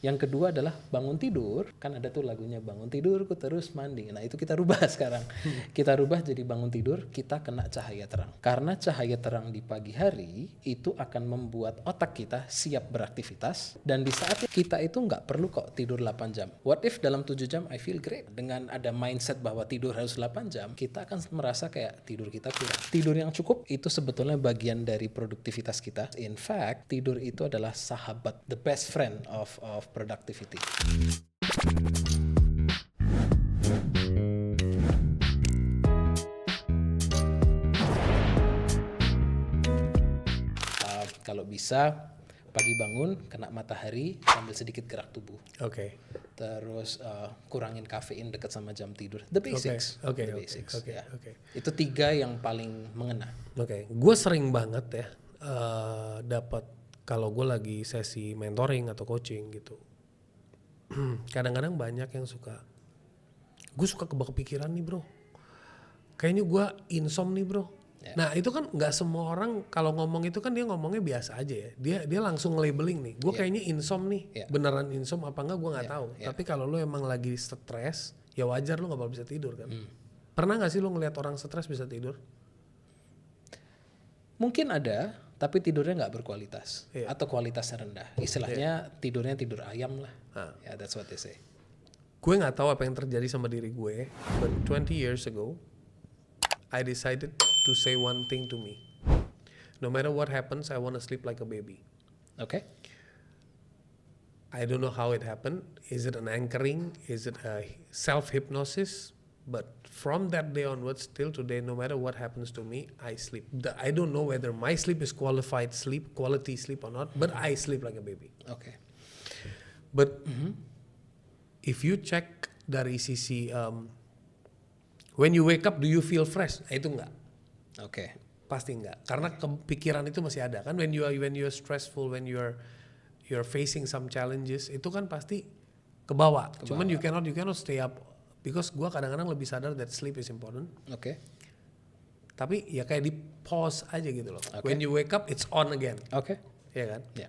Yang kedua adalah bangun tidur, kan ada tuh lagunya bangun tidurku terus mandi. Nah itu kita rubah sekarang. Kita rubah jadi bangun tidur, kita kena cahaya terang. Karena cahaya terang di pagi hari itu akan membuat otak kita siap beraktivitas. Dan di saat kita itu nggak perlu kok tidur 8 jam. What if dalam 7 jam I feel great? Dengan ada mindset bahwa tidur harus 8 jam, kita akan merasa kayak tidur kita kurang. Tidur yang cukup itu sebetulnya bagian dari produktivitas kita. In fact, tidur itu adalah sahabat, the best friend of productivity. Kalau bisa pagi bangun kena matahari sambil sedikit gerak tubuh. Oke. Terus kurangin kafein dekat sama jam tidur. The basics. Oke. The basics. Oke. Ya. Itu 3 yang paling mengena. Oke. Gue sering banget ya dapat kalau gue lagi sesi mentoring atau coaching gitu. Kadang-kadang banyak yang gue suka kepikiran nih bro. Kayaknya gue insomnia nih bro. Yeah. Nah itu kan nggak semua orang kalau ngomong itu kan dia ngomongnya biasa aja ya. Dia langsung labeling nih. Gue kayaknya insomnia nih. Beneran insomnia apa enggak gue nggak tahu. Tapi kalau lo emang lagi stres, ya wajar lo nggak bakal bisa tidur kan. Pernah nggak sih lo ngelihat orang stres bisa tidur? Mungkin ada, tapi tidurnya nggak berkualitas atau kualitasnya rendah. Istilahnya tidurnya tidur ayam lah. Ya, that's what they say. Gue nggak tahu apa yang terjadi sama diri gue, but 20 years ago, I decided to say one thing to me. No matter what happens, I want to sleep like a baby. Okay. I don't know how it happened. Is it an anchoring? Is it a self-hypnosis? But from that day onwards till today, no matter what happens to me, I sleep. I don't know whether my sleep is quality sleep or not, but I sleep like a baby. Okay. But if you check dari sisi when you wake up, do you feel fresh? Itu enggak. Okay. Pasti enggak. Karena kepikiran itu masih ada kan. When you're stressful, when you're facing some challenges, itu kan pasti kebawa. Cuman you cannot stay up. Because gue kadang-kadang lebih sadar that sleep is important. Okay. Tapi ya kayak di pause aja gitu loh. Okay. When you wake up, it's on again. Okay. Iya kan? Yeah.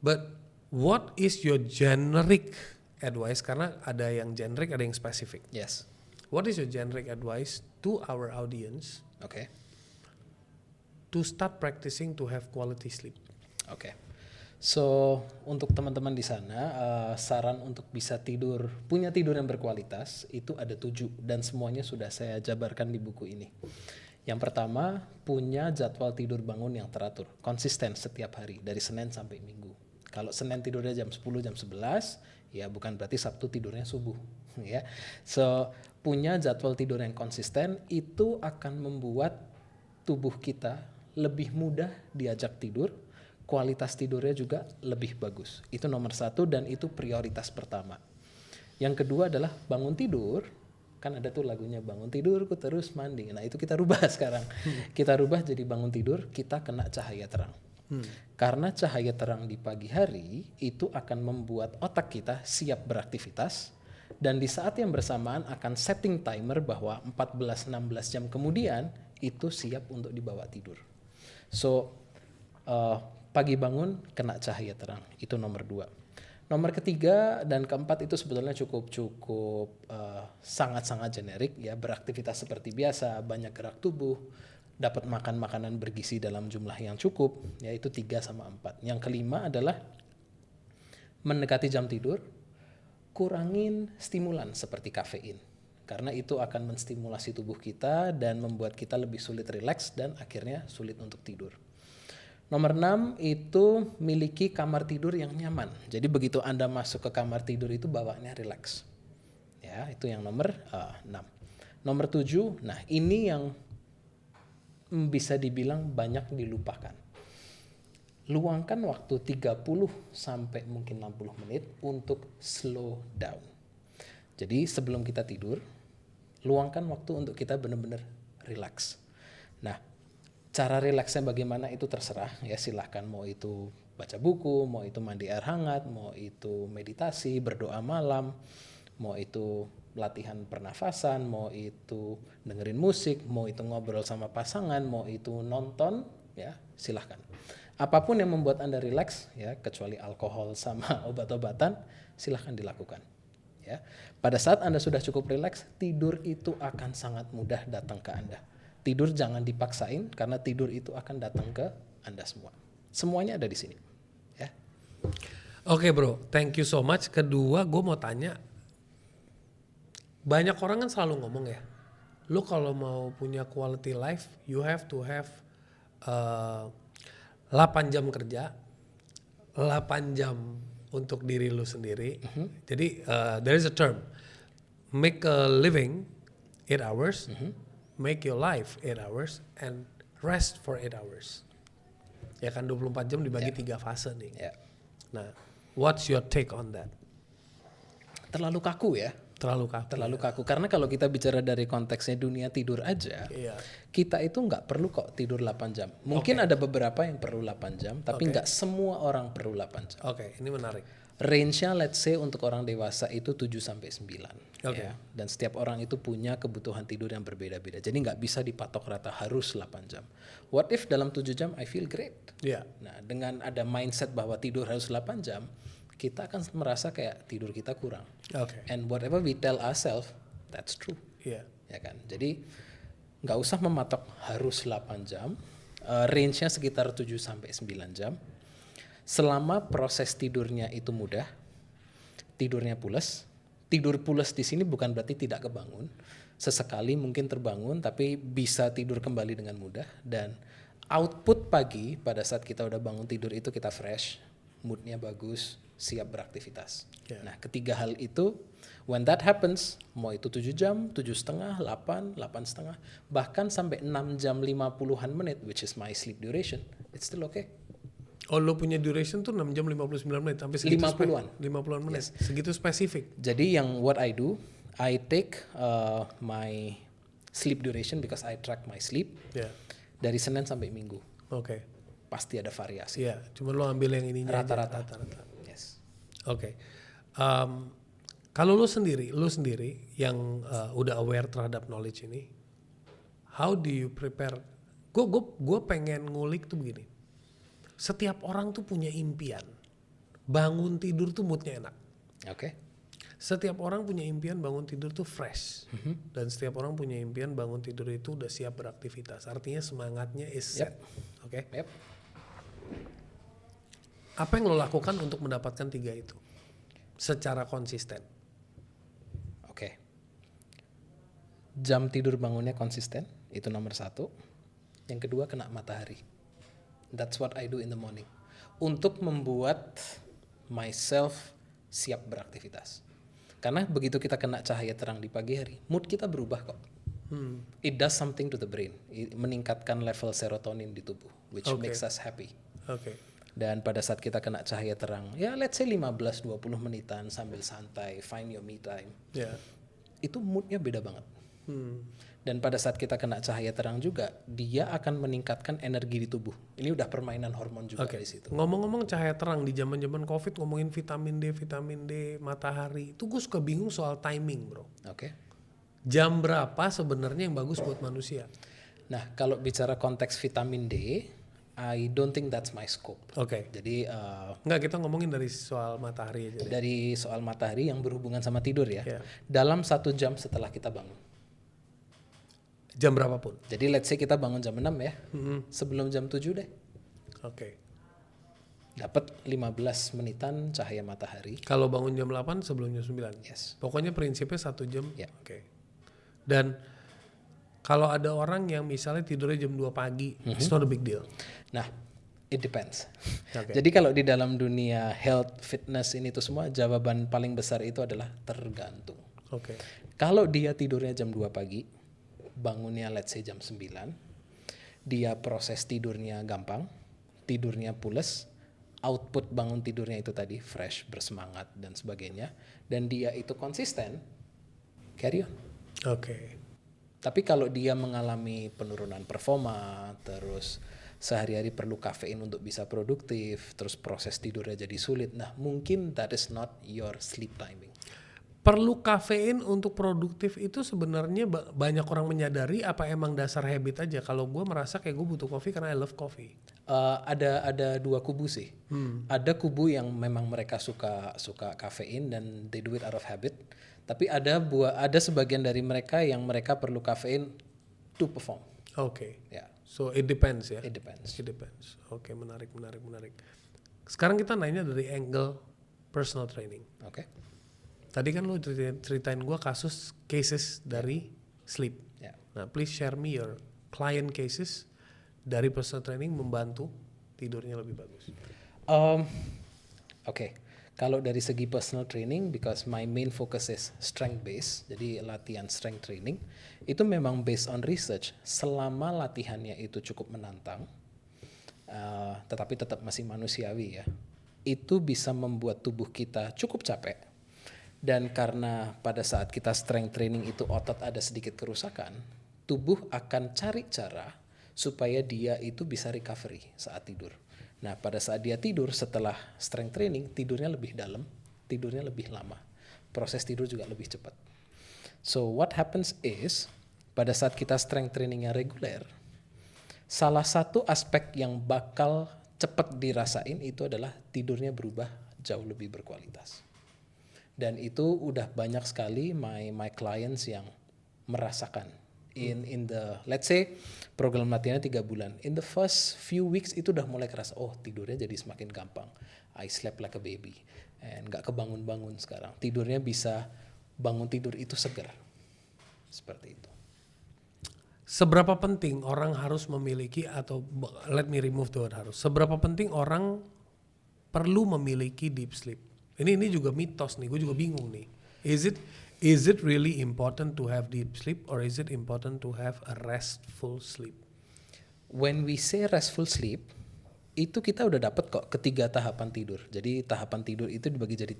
But what is your generic advice? Karena ada yang generic, ada yang specific. Yes. What is your generic advice to our audience? Okay. To start practicing to have quality sleep. Okay. So untuk teman-teman di sana saran untuk bisa punya tidur yang berkualitas itu ada 7 dan semuanya sudah saya jabarkan di buku ini. Yang pertama, punya jadwal tidur bangun yang teratur, konsisten setiap hari dari Senin sampai Minggu. Kalau Senin tidurnya jam 10, jam 11, ya bukan berarti Sabtu tidurnya subuh, ya. So punya jadwal tidur yang konsisten itu akan membuat tubuh kita lebih mudah diajak tidur. Kualitas tidurnya juga lebih bagus. Itu nomor 1 dan itu prioritas pertama. Yang kedua adalah bangun tidur. Kan ada tuh lagunya bangun tidurku terus mandi. Nah itu kita rubah sekarang. Kita rubah jadi bangun tidur, kita kena cahaya terang. Karena cahaya terang di pagi hari itu akan membuat otak kita siap beraktivitas. Dan di saat yang bersamaan akan setting timer bahwa 14-16 jam kemudian itu siap untuk dibawa tidur. So pagi bangun kena cahaya terang, itu nomor 2. Nomor ketiga dan keempat itu sebetulnya cukup sangat-sangat generik ya, beraktivitas seperti biasa, banyak gerak tubuh, dapat makan makanan bergizi dalam jumlah yang cukup, yaitu 3 sama 4. Yang kelima adalah mendekati jam tidur, kurangin stimulan seperti kafein. Karena itu akan menstimulasi tubuh kita dan membuat kita lebih sulit rileks dan akhirnya sulit untuk tidur. Nomor 6 itu miliki kamar tidur yang nyaman. Jadi begitu Anda masuk ke kamar tidur itu bawaannya rileks. Ya, itu yang nomor 6. Nomor 7, nah ini yang bisa dibilang banyak dilupakan. Luangkan waktu 30 sampai mungkin 60 menit untuk slow down. Jadi sebelum kita tidur, luangkan waktu untuk kita benar-benar rileks. Nah, cara rileksnya bagaimana itu terserah ya, silahkan mau itu baca buku, mau itu mandi air hangat, mau itu meditasi, berdoa malam, mau itu latihan pernafasan, mau itu dengerin musik, mau itu ngobrol sama pasangan, mau itu nonton, ya silahkan. Apapun yang membuat Anda rileks, ya, kecuali alkohol sama obat-obatan, silahkan dilakukan. Ya. Pada saat Anda sudah cukup rileks, tidur itu akan sangat mudah datang ke Anda. Tidur jangan dipaksain, karena tidur itu akan datang ke Anda semua. Semuanya ada di sini. Ya. Oke bro, thank you so much. Kedua, gue mau tanya, banyak orang kan selalu ngomong ya, lu kalau mau punya quality life, you have to have uh, 8 jam kerja, 8 jam untuk diri lu sendiri. Jadi there is a term, make a living 8 hours, make your life 8 hours, and rest for 8 hours. Ya kan 24 jam dibagi 3 fase nih. Ya. Nah, what's your take on that? Terlalu kaku ya. Terlalu kaku. Karena kalau kita bicara dari konteksnya dunia tidur aja, kita itu nggak perlu kok tidur 8 jam. Mungkin ada beberapa yang perlu 8 jam, tapi nggak semua orang perlu 8 jam. Oke, ini menarik. Range-nya let's say untuk orang dewasa itu 7 sampai 9. Ya. Dan setiap orang itu punya kebutuhan tidur yang berbeda-beda. Jadi nggak bisa dipatok rata harus 8 jam. What if dalam 7 jam I feel great? Nah, dengan ada mindset bahwa tidur harus 8 jam, kita akan merasa kayak tidur kita kurang. And whatever we tell ourselves, that's true. Ya kan? Jadi nggak usah mematok harus 8 jam. Range-nya sekitar 7 sampai 9 jam. Selama proses tidurnya itu mudah, tidurnya pules. Tidur pules di sini bukan berarti tidak kebangun. Sesekali mungkin terbangun, tapi bisa tidur kembali dengan mudah. Dan output pagi pada saat kita udah bangun tidur itu kita fresh, moodnya bagus, siap beraktivitas. Nah, ketiga hal itu, when that happens, mau itu 7 jam, 7,5, 8, 8,5, bahkan sampai 6 jam 50-an menit, which is my sleep duration, it's still okay. Oh, lo punya duration tuh 6 jam 59 menit sampai segitu 50-an. 50-an menit. Segitu spesifik. Jadi yang what I do, I take my sleep duration because I track my sleep. Dari Senin sampai Minggu. Pasti ada variasi. Cuma lo ambil yang ininya rata-rata. Yes. Kalau lo sendiri yang udah aware terhadap knowledge ini, how do you prepare? Gue pengen ngulik tuh begini. Setiap orang tuh punya impian. Bangun tidur tuh moodnya enak. Setiap orang punya impian bangun tidur tuh fresh. Dan setiap orang punya impian bangun tidur itu udah siap beraktivitas. Artinya semangatnya is set. Apa yang lo lakukan untuk mendapatkan 3 itu? Secara konsisten. Jam tidur bangunnya konsisten, itu nomor 1. Yang kedua, kena matahari. That's what I do in the morning. Untuk membuat myself siap beraktivitas. Karena begitu kita kena cahaya terang di pagi hari, mood kita berubah kok. It does something to the brain. Meningkatkan level serotonin di tubuh, which makes us happy. Dan pada saat kita kena cahaya terang, ya let's say 15-20 menitan sambil santai, find your me time. Itu moodnya beda banget. Dan pada saat kita kena cahaya terang juga, dia akan meningkatkan energi di tubuh. Ini udah permainan hormon juga di situ. Ngomong-ngomong cahaya terang, di zaman-zaman COVID ngomongin vitamin D, matahari, itu gue suka bingung soal timing, bro. Jam berapa sebenarnya yang bagus buat manusia? Nah, kalau bicara konteks vitamin D, I don't think that's my scope. Jadi enggak, kita ngomongin dari soal matahari aja. Dari soal matahari yang berhubungan sama tidur ya. Dalam 1 jam setelah kita bangun. Jam berapapun. Jadi let's say kita bangun jam 6 ya. Sebelum jam 7 deh. Dapat 15 menitan cahaya matahari. Kalau bangun jam 8 sebelum jam 9. Yes. Pokoknya prinsipnya 1 jam. Dan kalau ada orang yang misalnya tidurnya jam 2 pagi, it's not a big deal. Nah, it depends. Jadi kalau di dalam dunia health, fitness ini tuh semua, jawaban paling besar itu adalah tergantung. Kalau dia tidurnya jam 2 pagi, bangunnya let's say jam 9, dia proses tidurnya gampang, tidurnya pules, output bangun tidurnya itu tadi fresh, bersemangat dan sebagainya, dan dia itu konsisten, carry on. Tapi kalau dia mengalami penurunan performa, terus sehari-hari perlu kafein untuk bisa produktif, terus proses tidurnya jadi sulit, nah mungkin that is not your sleep timing. perlu kafein untuk produktif itu sebenarnya banyak orang menyadari apa emang dasar habit aja? Kalau gue merasa kayak gue butuh kopi karena I love coffee. Ada dua kubu sih. Ada kubu yang memang mereka suka kafein dan they do it out of habit. Tapi ada sebagian dari mereka yang mereka perlu kafein to perform. Oke. Ya, So it depends ya. it depends. It depends. Oke, menarik. Sekarang kita nanya dari angle personal training. Oke. Tadi kan lu ceritain gue kasus cases dari sleep. Ya. Nah, please share me your client cases dari personal training membantu tidurnya lebih bagus. Oke. Kalau dari segi personal training, because my main focus is strength based, jadi latihan strength training, itu memang based on research. Selama latihannya itu cukup menantang, tetapi tetap masih manusiawi ya, itu bisa membuat tubuh kita cukup capek. Dan karena pada saat kita strength training itu otot ada sedikit kerusakan, tubuh akan cari cara supaya dia itu bisa recovery saat tidur. Nah, pada saat dia tidur setelah strength training, tidurnya lebih dalam, tidurnya lebih lama. Proses tidur juga lebih cepat. So what happens is, pada saat kita strength trainingnya reguler, salah satu aspek yang bakal cepat dirasain itu adalah tidurnya berubah jauh lebih berkualitas. Dan itu udah banyak sekali my clients yang merasakan. In the, let's say program latihannya 3 bulan. In the first few weeks itu udah mulai kerasa, oh tidurnya jadi semakin gampang. I slept like a baby. And gak kebangun-bangun sekarang. Tidurnya bisa, bangun tidur itu segar. Seperti itu. Seberapa penting orang harus memiliki atau let me remove the word harus. Seberapa penting orang perlu memiliki deep sleep? Ini juga mitos nih, gue juga bingung nih. Is it really important to have deep sleep or is it important to have a restful sleep? When we say restful sleep, itu kita udah dapat kok ketiga tahapan tidur. Jadi tahapan tidur itu dibagi jadi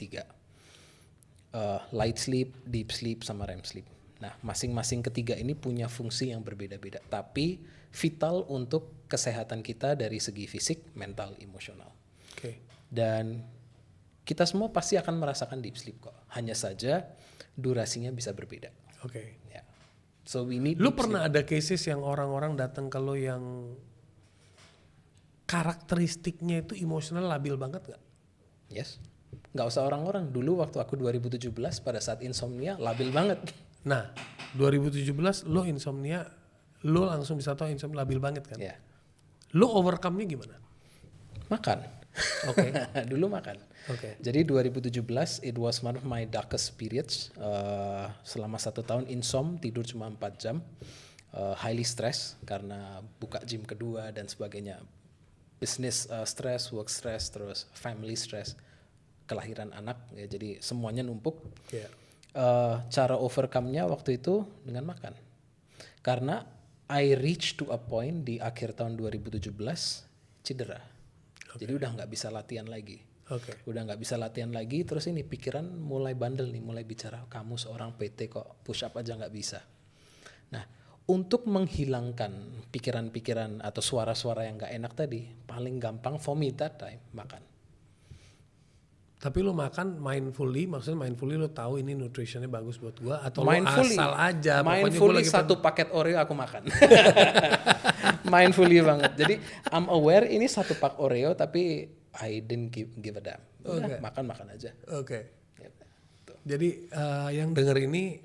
3. Light sleep, deep sleep, sama REM sleep. Nah, masing-masing ketiga ini punya fungsi yang berbeda-beda. Tapi vital untuk kesehatan kita dari segi fisik, mental, emosional. Oke. Dan kita semua pasti akan merasakan deep sleep kok. Hanya saja durasinya bisa berbeda. Oke. Ya. So we need. Lu pernah ada cases yang orang-orang datang ke lo yang karakteristiknya itu emosional labil banget gak? Yes. Nggak usah orang-orang. Dulu waktu aku 2017 pada saat insomnia labil banget. Nah, 2017 lo insomnia, lo langsung bisa tahu insomnia labil banget kan? Ya. Lo overcome-nya gimana? Makan. Oke. Dulu makan. Oke. Jadi 2017 it was one of my darkest periods. Selama 1 tahun insom, tidur cuma 4 jam. Highly stress karena buka gym kedua dan sebagainya. Business stress, work stress, terus family stress, kelahiran anak ya, jadi semuanya numpuk. Yeah. Cara overcome-nya waktu itu dengan makan. Karena I reached to a point di akhir tahun 2017 cedera. Jadi udah nggak bisa latihan lagi. Udah nggak bisa latihan lagi, terus ini pikiran mulai bandel nih, mulai bicara, kamu seorang PT kok push up aja nggak bisa. Nah, untuk menghilangkan pikiran-pikiran atau suara-suara yang nggak enak tadi, paling gampang for me that time makan. Tapi lo makan mindfully, maksudnya mindfully lo tahu ini nutritionnya bagus buat gua atau Mindfully, lo asal aja? mindfully satu paket Oreo aku makan. Mindfully banget. Jadi I'm aware ini 1 pak Oreo tapi I didn't give a damn. Udah, makan aja. Oke. Gitu. Jadi yang denger ini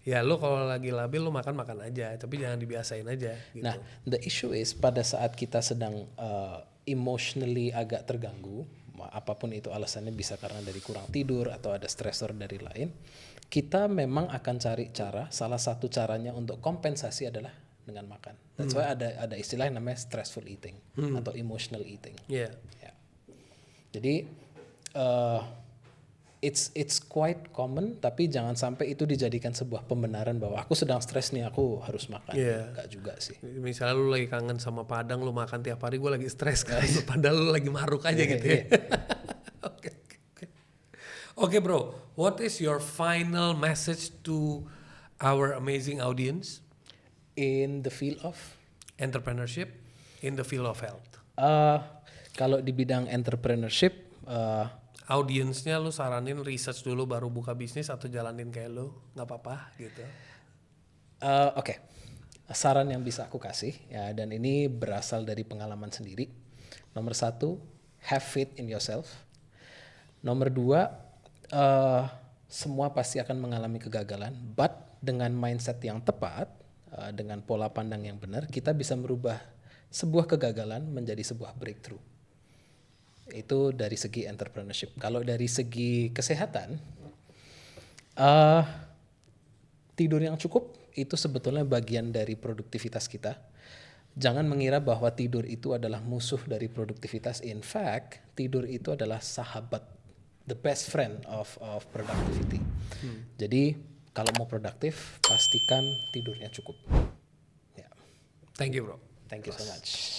ya lo kalau lagi labil lo makan aja, tapi jangan dibiasain aja. Gitu. Nah, the issue is pada saat kita sedang emotionally agak terganggu, apapun itu alasannya, bisa karena dari kurang tidur atau ada stressor dari lain, kita memang akan cari cara. Salah satu caranya untuk kompensasi adalah dengan makan. That's why ada istilah yang namanya stressful eating atau emotional eating. Yeah. Ya. Jadi it's quite common, tapi jangan sampai itu dijadikan sebuah pembenaran bahwa aku sedang stres nih, aku harus makan. Enggak juga sih. Misalnya lu lagi kangen sama Padang, lu makan tiap hari, gue lagi stres kan, padahal lu lagi maruk aja gitu ya. Oke bro, what is your final message to our amazing audience? In the field of Entrepreneurship, in the field of health. kalau di bidang entrepreneurship, audiensnya lu saranin research dulu baru buka bisnis atau jalanin kayak lu, nggak apa-apa gitu. Oke. Saran yang bisa aku kasih ya, dan ini berasal dari pengalaman sendiri. Nomor 1, have faith in yourself. Nomor 2, semua pasti akan mengalami kegagalan, but dengan mindset yang tepat, dengan pola pandang yang benar, kita bisa merubah sebuah kegagalan menjadi sebuah breakthrough. Itu dari segi entrepreneurship. Kalau dari segi kesehatan, tidur yang cukup itu sebetulnya bagian dari produktivitas kita. Jangan mengira bahwa tidur itu adalah musuh dari produktivitas. In fact, tidur itu adalah sahabat, the best friend of productivity. Jadi kalau mau produktif, pastikan tidurnya cukup. Ya. Thank you bro. Thank you so much.